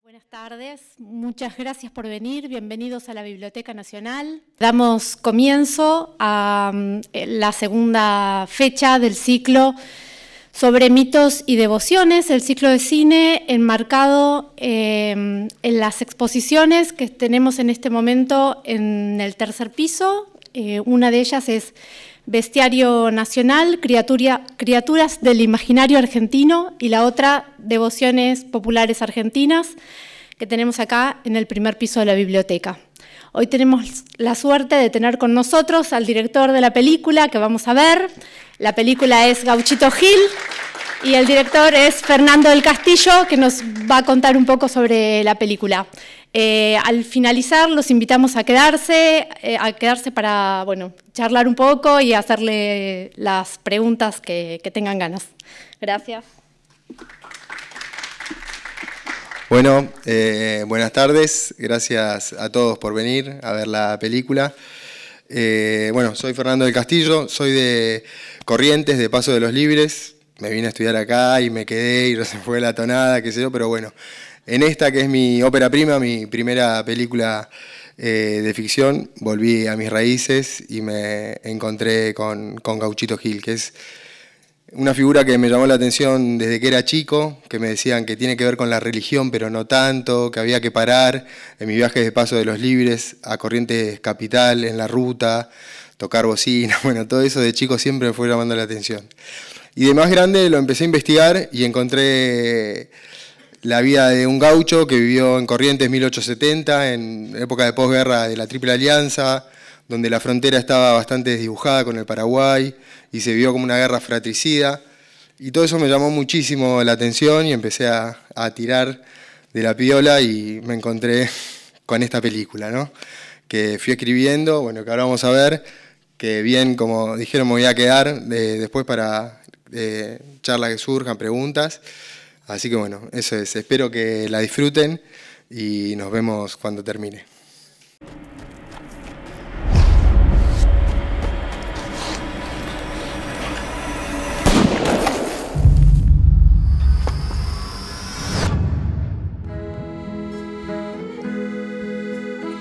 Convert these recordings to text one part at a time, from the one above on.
Buenas tardes, muchas gracias por venir, bienvenidos a la Biblioteca Nacional. Damos comienzo a la segunda fecha del ciclo sobre mitos y devociones, el ciclo de cine enmarcado en las exposiciones que tenemos en este momento en el tercer piso. Una de ellas es Bestiario Nacional, Criaturas del Imaginario Argentino, y la otra, Devociones Populares Argentinas, que tenemos acá en el primer piso de la biblioteca. Hoy tenemos la suerte de tener con nosotros al director de la película que vamos a ver. La película es Gauchito Gil y el director es Fernando del Castillo, que nos va a contar un poco sobre la película. Al finalizar los invitamos a quedarse para charlar un poco y hacerle las preguntas que tengan ganas. Gracias. Bueno, buenas tardes, gracias a todos por venir a ver la película. Soy Fernando del Castillo, soy de Corrientes, de Paso de los Libres. Me vine a estudiar acá y me quedé y se fue la tonada, qué sé yo, pero bueno. En esta, que es mi ópera prima, mi primera película de ficción, volví a mis raíces y me encontré con Gauchito Gil, que es una figura que me llamó la atención desde que era chico, que me decían que tiene que ver con la religión, pero no tanto, que había que parar en mi viaje de Paso de los Libres a Corrientes Capital, en la ruta, tocar bocina, bueno, todo eso de chico siempre me fue llamando la atención. Y de más grande lo empecé a investigar y encontré la vida de un gaucho que vivió en Corrientes 1870, en época de posguerra de la Triple Alianza, donde la frontera estaba bastante desdibujada con el Paraguay y se vio como una guerra fratricida. Y todo eso me llamó muchísimo la atención y empecé a tirar de la piola y me encontré con esta película, ¿no? Que fui escribiendo, bueno, que ahora vamos a ver, que bien, como dijeron, me voy a quedar después para charlas que surjan, preguntas. Así que bueno, eso es. Espero que la disfruten y nos vemos cuando termine.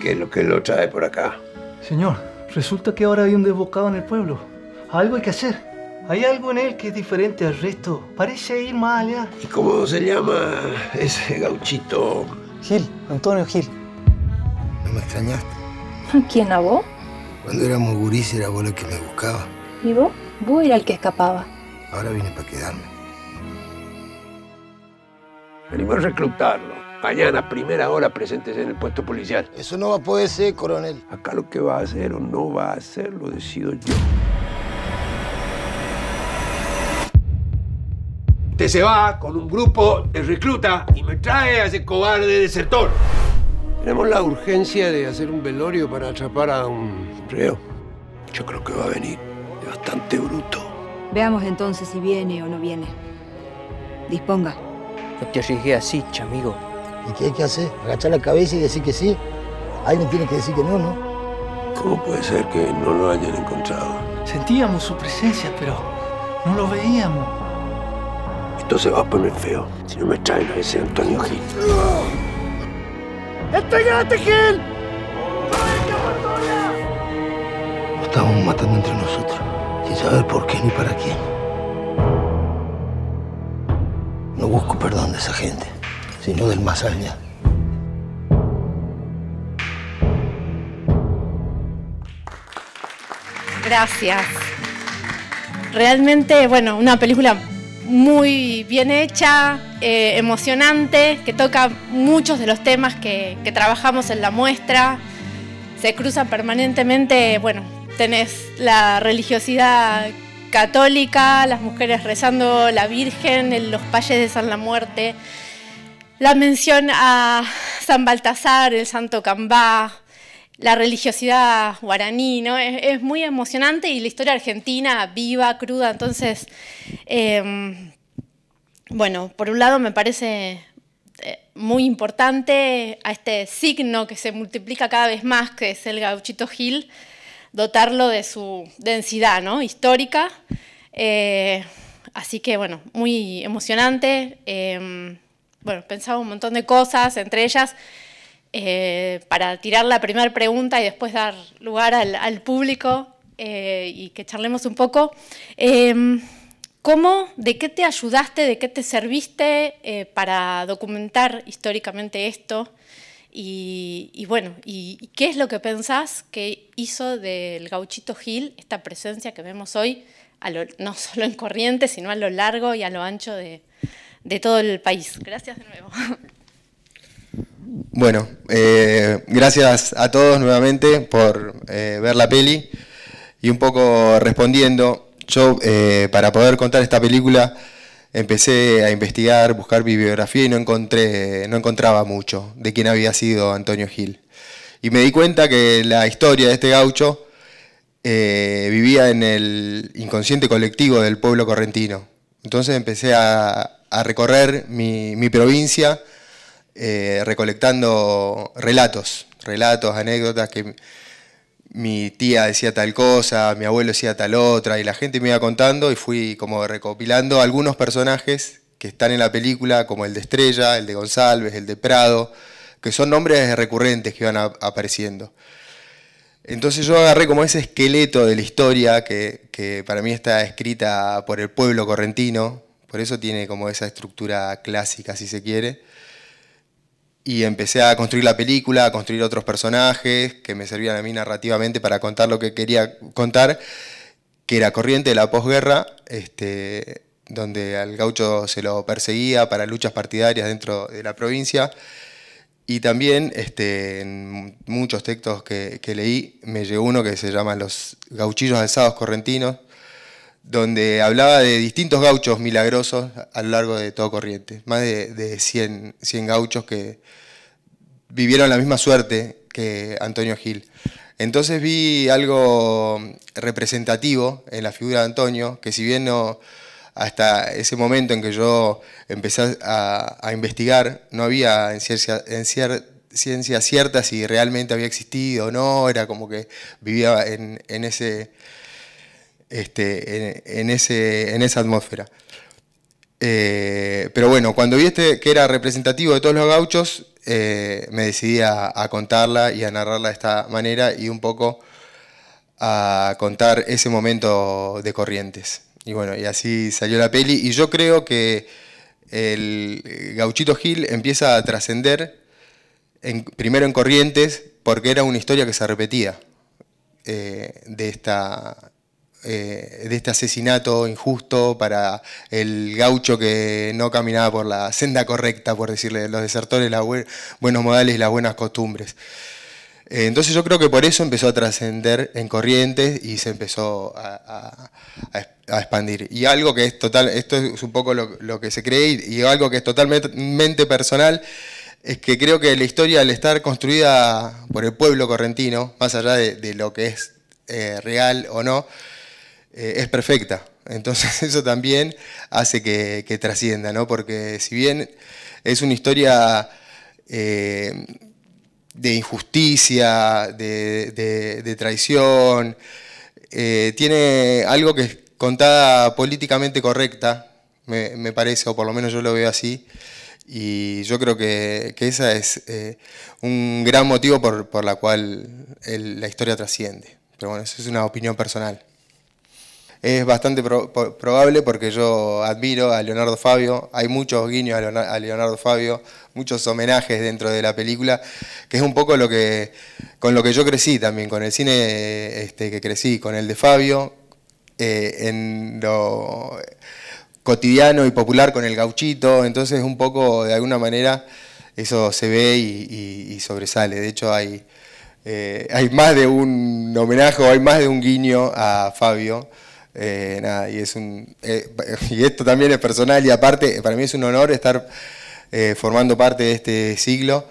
¿Qué es lo que lo trae por acá? Señor, resulta que ahora hay un desbocado en el pueblo. Algo hay que hacer. Hay algo en él que es diferente al resto. Parece ir más allá. ¿Y cómo se llama ese gauchito? Gil, Antonio Gil. ¿No me extrañaste? ¿Quién, a vos? Cuando éramos gurises era vos el que me buscaba. ¿Y vos? Vos era el que escapaba. Ahora vine para quedarme. Venimos a reclutarlo. Mañana, a primera hora, presentes en el puesto policial. Eso no va a poder ser, coronel. Acá lo que va a hacer o no va a hacer lo decido yo. Usted se va con un grupo de recluta y me trae a ese cobarde desertor. Tenemos la urgencia de hacer un velorio para atrapar a un reo. Yo creo que va a venir. Es bastante bruto. Veamos entonces si viene o no viene. Disponga. No te arriesgues así, chamigo. ¿Y qué hay que hacer? ¿Agachar la cabeza y decir que sí? Alguien tiene que decir que no, ¿no? ¿Cómo puede ser que no lo hayan encontrado? Sentíamos su presencia, pero no lo veíamos. Esto se va a poner feo si no me traen a ese Antonio Gil. ¡Entregate, Gil! Nos estamos matando entre nosotros, sin saber por qué ni para quién. No busco perdón de esa gente, sino del más allá. Gracias. Realmente, una película muy bien hecha, emocionante, que toca muchos de los temas que trabajamos en la muestra. Se cruzan permanentemente, tenés la religiosidad católica, las mujeres rezando la Virgen, los payes de San la Muerte, la mención a San Baltasar, el Santo Cambá, la religiosidad guaraní, ¿no? Es muy emocionante y la historia argentina viva, cruda. Entonces, por un lado me parece muy importante a este signo que se multiplica cada vez más, que es el Gauchito Gil, dotarlo de su densidad, ¿no?, histórica. Así que, muy emocionante. bueno, pensaba un montón de cosas, entre ellas, para tirar la primera pregunta y después dar lugar al público y que charlemos un poco. ¿Cómo, de qué te ayudaste, de qué te serviste para documentar históricamente esto? Y bueno, ¿y qué es lo que pensás que hizo del Gauchito Gil esta presencia que vemos hoy, no solo en Corrientes, sino a lo largo y a lo ancho de todo el país? Gracias de nuevo. Bueno, gracias a todos nuevamente por ver la peli y un poco respondiendo. Yo, para poder contar esta película, empecé a investigar, buscar bibliografía y no encontraba mucho de quién había sido Antonio Gil. Y me di cuenta que la historia de este gaucho vivía en el inconsciente colectivo del pueblo correntino. Entonces empecé a recorrer mi provincia recolectando relatos, anécdotas, que mi tía decía tal cosa, mi abuelo decía tal otra, y la gente me iba contando y fui como recopilando algunos personajes que están en la película, como el de Estrella, el de González, el de Prado, que son nombres recurrentes que van apareciendo. Entonces yo agarré como ese esqueleto de la historia que para mí está escrita por el pueblo correntino, por eso tiene como esa estructura clásica, si se quiere, y empecé a construir la película, a construir otros personajes que me servían a mí narrativamente para contar lo que quería contar, que era Corriente de la posguerra, donde al gaucho se lo perseguía para luchas partidarias dentro de la provincia. Y también en muchos textos que leí me llegó uno que se llama Los gauchillos alzados correntinos, donde hablaba de distintos gauchos milagrosos a lo largo de todo Corrientes, más de 100 gauchos que vivieron la misma suerte que Antonio Gil. Entonces vi algo representativo en la figura de Antonio, que si bien no, hasta ese momento en que yo empecé a investigar, no había en ciencia cierta si realmente había existido o no, era como que vivía en esa atmósfera. Pero bueno, cuando vi que era representativo de todos los gauchos, me decidí a contarla y a narrarla de esta manera y un poco a contar ese momento de Corrientes. Y bueno, y así salió la peli. Y yo creo que el Gauchito Gil empieza a trascender primero en Corrientes, porque era una historia que se repetía de este asesinato injusto para el gaucho que no caminaba por la senda correcta, por decirle, los desertores, los buenos modales y las buenas costumbres. Entonces yo creo que por eso empezó a trascender en Corrientes y se empezó a expandir. Y algo que es total, esto es un poco lo que se cree, y algo que es totalmente personal, es que creo que la historia, al estar construida por el pueblo correntino, más allá de lo que es real o no, es perfecta. Entonces eso también hace que trascienda, ¿no? Porque si bien es una historia de injusticia, de traición, tiene algo que es contada políticamente correcta, me parece, o por lo menos yo lo veo así, y yo creo que esa es un gran motivo por la cual la historia trasciende. Pero bueno, eso es una opinión personal. Es bastante probable porque yo admiro a Leonardo Fabio, hay muchos guiños a Leonardo Fabio, muchos homenajes dentro de la película, que es un poco con lo que yo crecí también, con el cine que crecí, con el de Fabio, en lo cotidiano y popular con el gauchito, entonces un poco de alguna manera eso se ve y sobresale. De hecho hay más de un homenaje o hay más de un guiño a Fabio. Y esto también es personal y aparte para mí es un honor estar formando parte de este siglo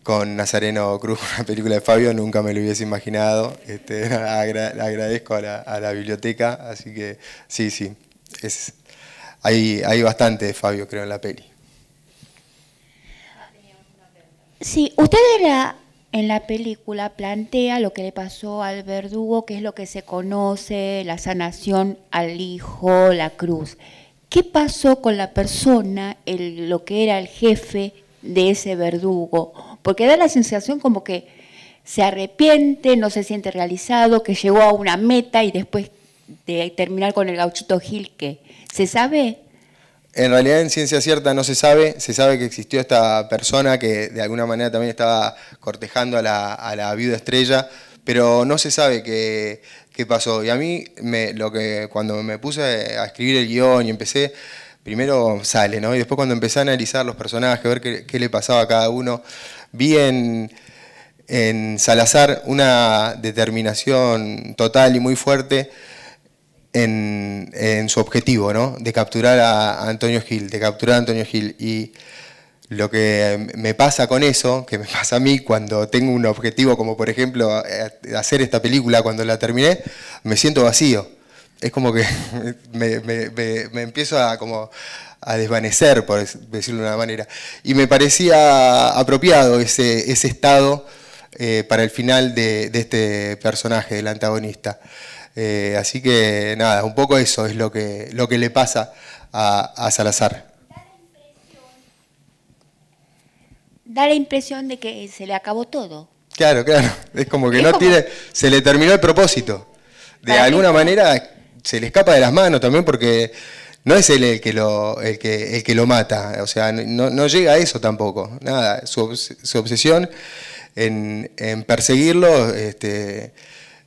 con Nazareno Cruz, una película de Fabio, nunca me lo hubiese imaginado. Agradezco a la biblioteca, así que sí, hay bastante de Fabio, creo, en la peli. Sí, usted en la película plantea lo que le pasó al verdugo, que es lo que se conoce, la sanación al hijo, la cruz. ¿qué pasó con la persona, lo que era el jefe de ese verdugo? Porque da la sensación como que se arrepiente, no se siente realizado, que llegó a una meta y después de terminar con el Gauchito Gil, ¿qué? ¿Se sabe? En realidad en ciencia cierta no se sabe que existió esta persona que de alguna manera también estaba cortejando a la viuda estrella, pero no se sabe qué pasó. Y a mí, cuando me puse a escribir el guión y empecé, primero sale, ¿no? Y después cuando empecé a analizar los personajes, ver qué le pasaba a cada uno, vi en Salazar una determinación total y muy fuerte en su objetivo, ¿no? De capturar a Antonio Gil, Y lo que me pasa con eso, que me pasa a mí cuando tengo un objetivo, como por ejemplo hacer esta película, cuando la terminé, me siento vacío. Es como que me empiezo a desvanecer, por decirlo de una manera. Y me parecía apropiado ese estado para el final de este personaje, del antagonista. Así que nada, un poco eso es lo que le pasa a Salazar. Da la impresión de que se le acabó todo. Claro, es como que se le terminó el propósito. De alguna manera se le escapa de las manos también, porque no es él el que lo mata, o sea, no llega a eso tampoco. Nada, su obsesión en perseguirlo,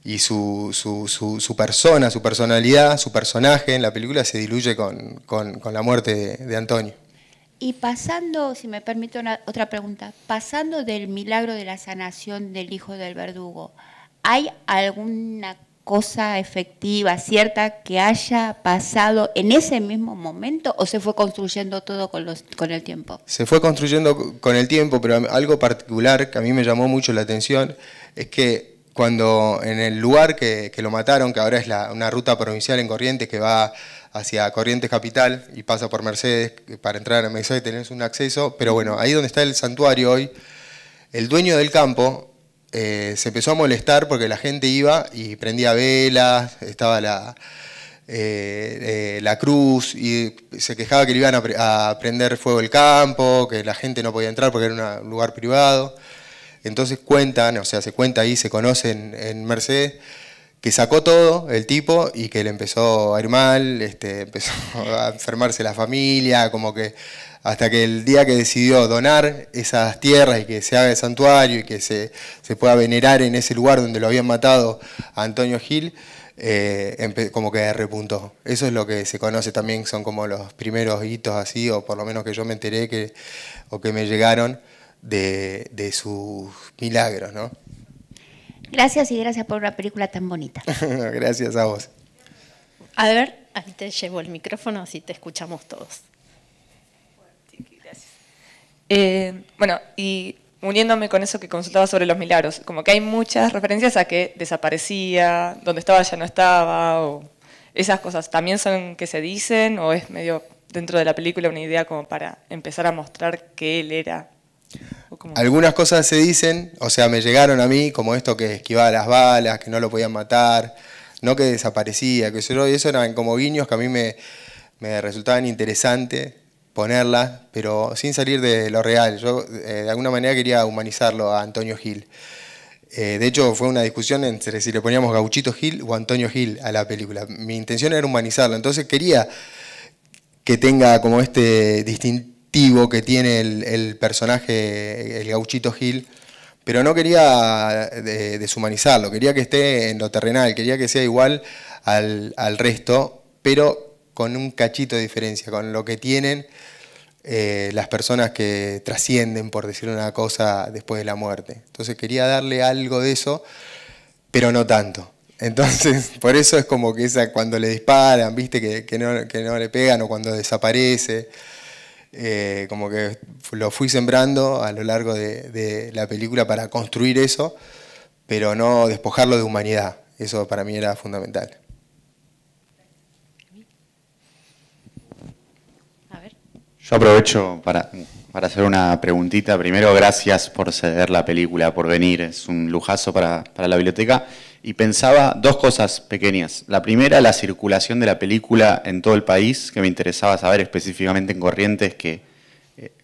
y su persona, su personalidad, su personaje en la película se diluye con la muerte de Antonio. Y pasando, si me permite otra pregunta, pasando del milagro de la sanación del hijo del verdugo, ¿hay alguna cosa efectiva, cierta, que haya pasado en ese mismo momento o se fue construyendo todo con el tiempo? Se fue construyendo con el tiempo, pero algo particular que a mí me llamó mucho la atención es que cuando en el lugar que lo mataron, que ahora es una ruta provincial en Corrientes que va hacia Corrientes Capital y pasa por Mercedes, para entrar a Mercedes tenés un acceso, pero bueno, ahí donde está el santuario hoy, el dueño del campo se empezó a molestar porque la gente iba y prendía velas, estaba la cruz, y se quejaba que le iban a prender fuego el campo, que la gente no podía entrar porque era un lugar privado. Entonces se cuenta ahí, se conoce en Mercedes, que sacó todo el tipo y que le empezó a ir mal, empezó a enfermarse la familia, como que hasta que el día que decidió donar esas tierras y que se haga el santuario y que se pueda venerar en ese lugar donde lo habían matado a Antonio Gil, como que repuntó. Eso es lo que se conoce también, son como los primeros hitos así, o por lo menos que yo me enteré o que me llegaron de sus milagros, ¿no? Gracias y gracias por una película tan bonita. Gracias a vos. A ver, ahí te llevo el micrófono, así te escuchamos todos. Gracias. Bueno, y uniéndome con eso que consultaba sobre los milagros, como que hay muchas referencias a que desaparecía, donde estaba ya no estaba, o esas cosas, ¿también son que se dicen o es medio dentro de la película una idea como para empezar a mostrar que él era? Algunas cosas se dicen, o sea, me llegaron a mí, como esto que esquivaba las balas, que no lo podían matar, no que desaparecía, que y eso eran como guiños que a mí me resultaban interesantes ponerlas, pero sin salir de lo real. Yo de alguna manera quería humanizarlo a Antonio Gil. De hecho, fue una discusión entre si le poníamos Gauchito Gil o Antonio Gil a la película. Mi intención era humanizarlo, entonces quería que tenga como este distintivo que tiene el personaje, el Gauchito Gil, pero no quería deshumanizarlo, quería que esté en lo terrenal, quería que sea igual al resto, pero con un cachito de diferencia, con lo que tienen las personas que trascienden, por decir una cosa, después de la muerte. Entonces quería darle algo de eso, pero no tanto. Entonces, por eso es como que cuando le disparan, viste que no le pegan, o cuando desaparece. Como que lo fui sembrando a lo largo de la película para construir eso, pero no despojarlo de humanidad. Eso para mí era fundamental. Yo aprovecho para hacer una preguntita. Primero, gracias por ceder la película, por venir. Es un lujazo para la biblioteca. Y pensaba dos cosas pequeñas. La primera, la circulación de la película en todo el país, que me interesaba saber específicamente en Corrientes, que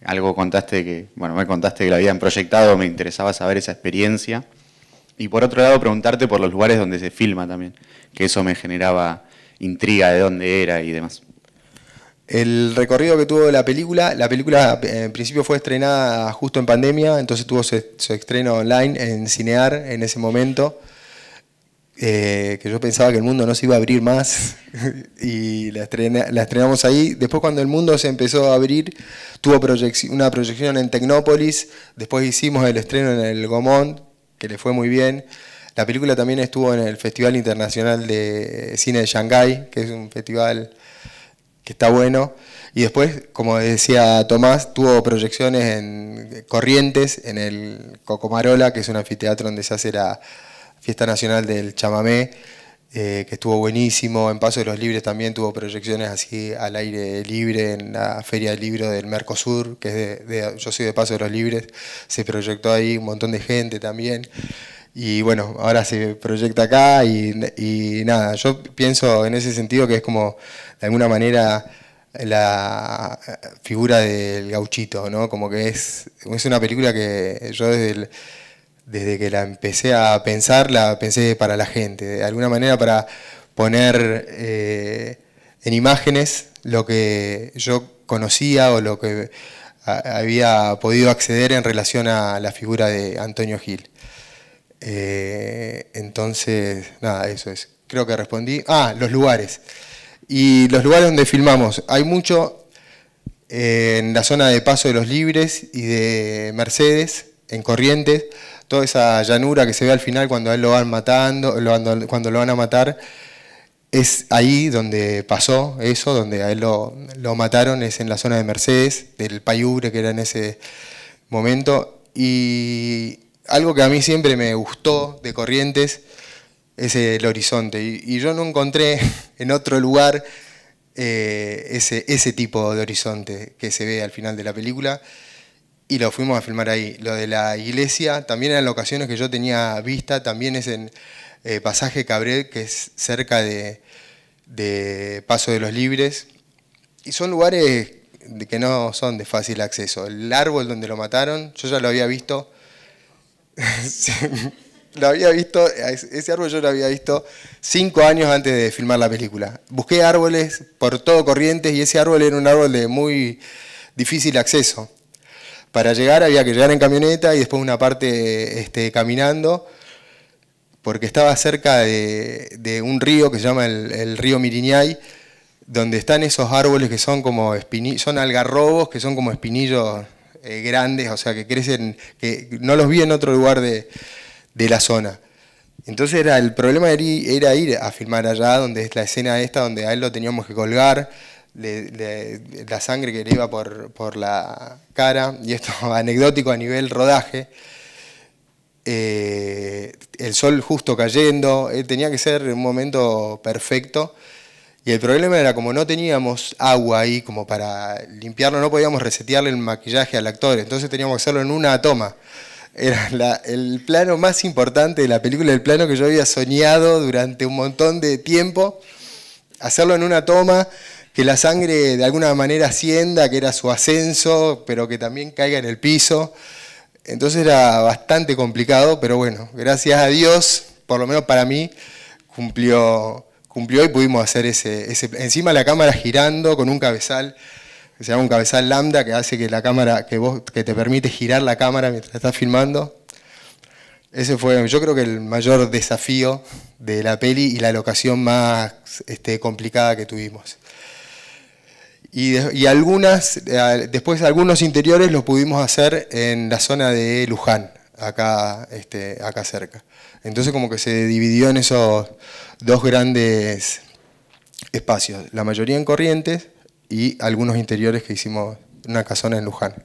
algo contaste que, bueno, me contaste que lo habían proyectado, me interesaba saber esa experiencia. Y por otro lado, preguntarte por los lugares donde se filma también, que eso me generaba intriga de dónde era y demás. El recorrido que tuvo la película en principio fue estrenada justo en pandemia, entonces tuvo su estreno online en Cinear en ese momento, que yo pensaba que el mundo no se iba a abrir más y la estrenamos ahí. Después, cuando el mundo se empezó a abrir, tuvo una proyección en Tecnópolis, después hicimos el estreno en el Gaumont, que le fue muy bien. La película también estuvo en el Festival Internacional de Cine de Shanghái, que es un festival que está bueno. Y después, como decía Tomás, tuvo proyecciones en Corrientes, en el Cocomarola, que es un anfiteatro donde se hace la Fiesta Nacional del Chamamé, que estuvo buenísimo. En Paso de los Libres también tuvo proyecciones así al aire libre en la Feria del Libro del Mercosur, que es yo soy de Paso de los Libres, se proyectó ahí un montón de gente también. Y bueno, ahora se proyecta acá y nada, yo pienso en ese sentido que es como, de alguna manera, la figura del gauchito, ¿no? Como que es una película que yo desde que la empecé a pensar, la pensé para la gente, de alguna manera para poner en imágenes lo que yo conocía o lo que había podido acceder en relación a la figura de Antonio Gil. Entonces, nada, eso es. Creo que respondí. Los lugares. Y los lugares donde filmamos. Hay mucho en la zona de Paso de los Libres y de Mercedes, en Corrientes. Toda esa llanura que se ve al final cuando a él lo van matando, cuando lo van a matar, es ahí donde pasó eso, donde a él lo mataron, es en la zona de Mercedes, del Payure, que era en ese momento. Y algo que a mí siempre me gustó de Corrientes es el horizonte. Y yo no encontré en otro lugar ese tipo de horizonte que se ve al final de la película. Y lo fuimos a filmar ahí. Lo de la iglesia también eran locaciones que yo tenía vista. También es en Pasaje Cabret, que es cerca de Paso de los Libres. Y son lugares que no son de fácil acceso. El árbol donde lo mataron, yo ya lo había visto. Ese árbol yo lo había visto 5 años antes de filmar la película. Busqué árboles por todo Corrientes y ese árbol era un árbol de muy difícil acceso. Para llegar había que llegar en camioneta y después una parte caminando, porque estaba cerca de un río que se llama el río Miriñay, donde están esos árboles que son como son algarrobos, que son como espinillos grandes, o sea, que crecen, que no los vi en otro lugar de la zona. Entonces el problema era ir a filmar allá, donde es la escena esta, donde a él lo teníamos que colgar, la sangre que le iba por la cara, y esto anecdótico a nivel rodaje, el sol justo cayendo, tenía que ser un momento perfecto. Y el problema era, como no teníamos agua ahí como para limpiarlo, no podíamos resetearle el maquillaje al actor, entonces teníamos que hacerlo en una toma. Era el plano más importante de la película, el plano que yo había soñado durante un montón de tiempo, hacerlo en una toma, que la sangre de alguna manera ascienda, que era su ascenso, pero que también caiga en el piso. Entonces era bastante complicado, pero bueno, gracias a Dios, por lo menos para mí, cumplió y pudimos hacer encima la cámara girando con un cabezal, que se llama un cabezal lambda, que hace que la cámara, que te permite girar la cámara mientras estás filmando. Ese fue, yo creo que el mayor desafío de la peli y la locación más complicada que tuvimos. Y después algunos interiores los pudimos hacer en la zona de Luján, acá cerca. Entonces como que se dividió en esos dos grandes espacios, la mayoría en Corrientes y algunos interiores que hicimos en una casona en Luján.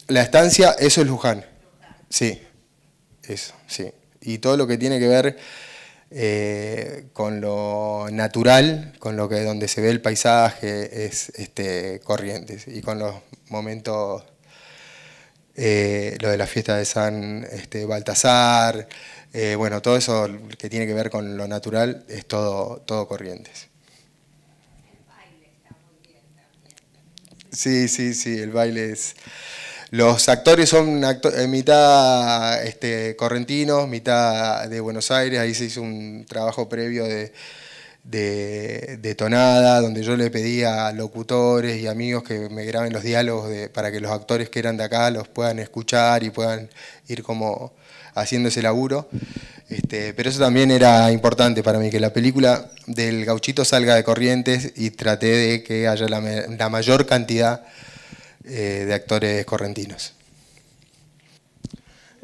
La estancia, eso es Luján. Sí, eso, sí. Y todo lo que tiene que ver con lo natural, con lo que donde se ve el paisaje, es Corrientes. Y con los momentos lo de la fiesta de San Baltasar, bueno, todo eso que tiene que ver con lo natural es todo Corrientes. Sí, el baile es... Los actores son mitad correntinos, mitad de Buenos Aires. Ahí se hizo un trabajo previo de tonada, donde yo le pedí a locutores y amigos que me graben los diálogos para que los actores que eran de acá los puedan escuchar y puedan ir como haciendo ese laburo. Pero eso también era importante para mí, que la película del Gauchito salga de Corrientes, y traté de que haya la mayor cantidad de actores correntinos.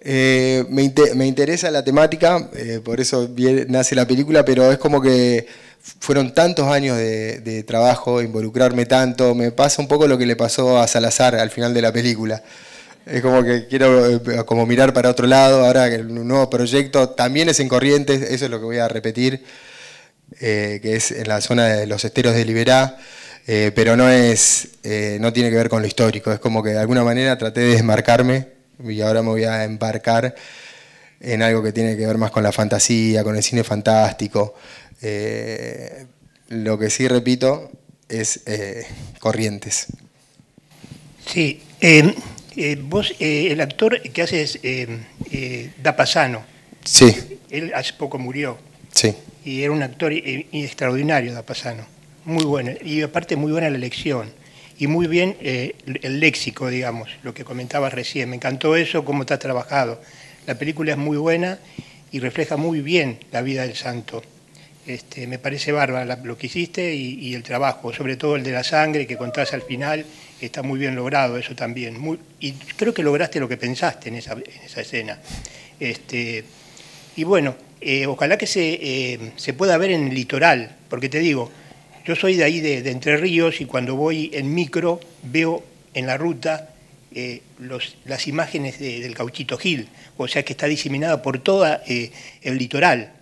Me interesa la temática, por eso nace la película, pero es como que fueron tantos años de trabajo, involucrarme tanto. Me pasa un poco lo que le pasó a Salazar al final de la película. Es como que quiero como mirar para otro lado. Ahora que un nuevo proyecto también es en Corrientes, eso es lo que voy a repetir, que es en la zona de los esteros de Liberá, pero no tiene que ver con lo histórico. Es como que de alguna manera traté de desmarcarme y ahora me voy a embarcar en algo que tiene que ver más con la fantasía, con el cine fantástico. Lo que sí repito es Corrientes. Sí. Vos, el actor que haces Dapasano, sí. Él hace poco murió. Sí. Y era un actor extraordinario, Dapasano. Muy bueno. Y aparte muy buena la elección. Y muy bien el léxico, digamos, lo que comentabas recién. Me encantó eso, cómo está trabajado. La película es muy buena y refleja muy bien la vida del santo. Me parece bárbaro lo que hiciste y el trabajo, sobre todo el de la sangre que contás al final. Está muy bien logrado eso también. Y creo que lograste lo que pensaste en esa escena. Y bueno, ojalá que se pueda ver en el litoral, porque te digo, yo soy de ahí de Entre Ríos, y cuando voy en micro veo en la ruta las imágenes del Gauchito Gil, o sea que está diseminada por todo el litoral,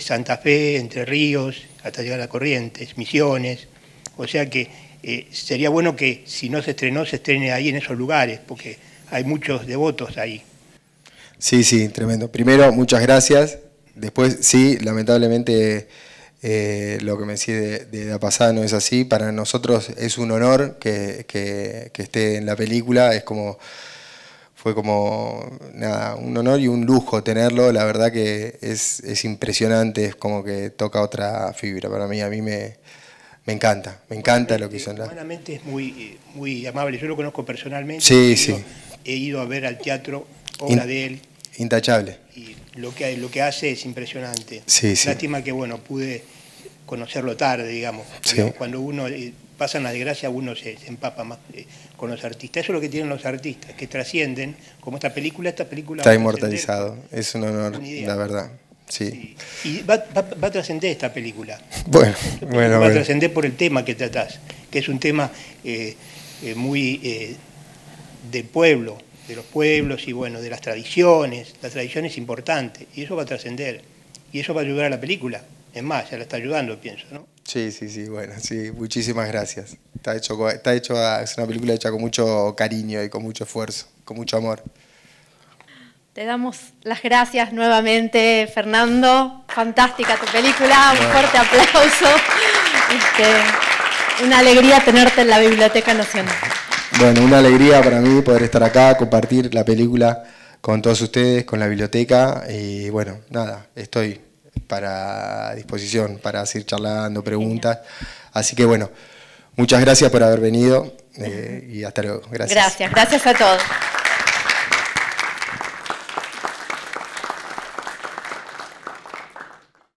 Santa Fe, Entre Ríos, hasta llegar a Corrientes, Misiones, o sea que sería bueno que si no se estrenó, se estrene ahí en esos lugares, porque hay muchos devotos ahí. Sí, tremendo. Primero, muchas gracias. Después, sí, lamentablemente lo que me decís de Dapasano es así. Para nosotros es un honor que esté en la película. Fue como nada, un honor y un lujo tenerlo. La verdad que es impresionante, es como que toca otra fibra. Para mí, me encanta lo que hizo. Humanamente es muy amable, yo lo conozco personalmente. Sí. He ido a ver al teatro obra de él. Intachable. Y lo que hace es impresionante. Sí. Lástima que, bueno, pude conocerlo tarde, digamos. Sí. Cuando uno pasa una desgracia, uno se empapa más con los artistas. Eso es lo que tienen los artistas, que trascienden, como esta película está inmortalizado. Es un honor, la verdad. Sí. Y va a trascender esta película. Bueno. Va a trascender por el tema que tratás, que es un tema muy del pueblo, de los pueblos y bueno, de las tradiciones. La tradición es importante y eso va a trascender. Y eso va a ayudar a la película. Es más, ya la está ayudando, pienso, ¿no? Sí, bueno, sí, muchísimas gracias. Es una película hecha con mucho cariño y con mucho esfuerzo, con mucho amor. Te damos las gracias nuevamente, Fernando. Fantástica tu película, un fuerte aplauso. Una alegría tenerte en la Biblioteca Nacional. Bueno, una alegría para mí poder estar acá, compartir la película con todos ustedes, con la biblioteca. Y bueno, nada, estoy para disposición para seguir charlando, preguntas. Así que bueno, muchas gracias por haber venido y hasta luego. Gracias. Gracias a todos.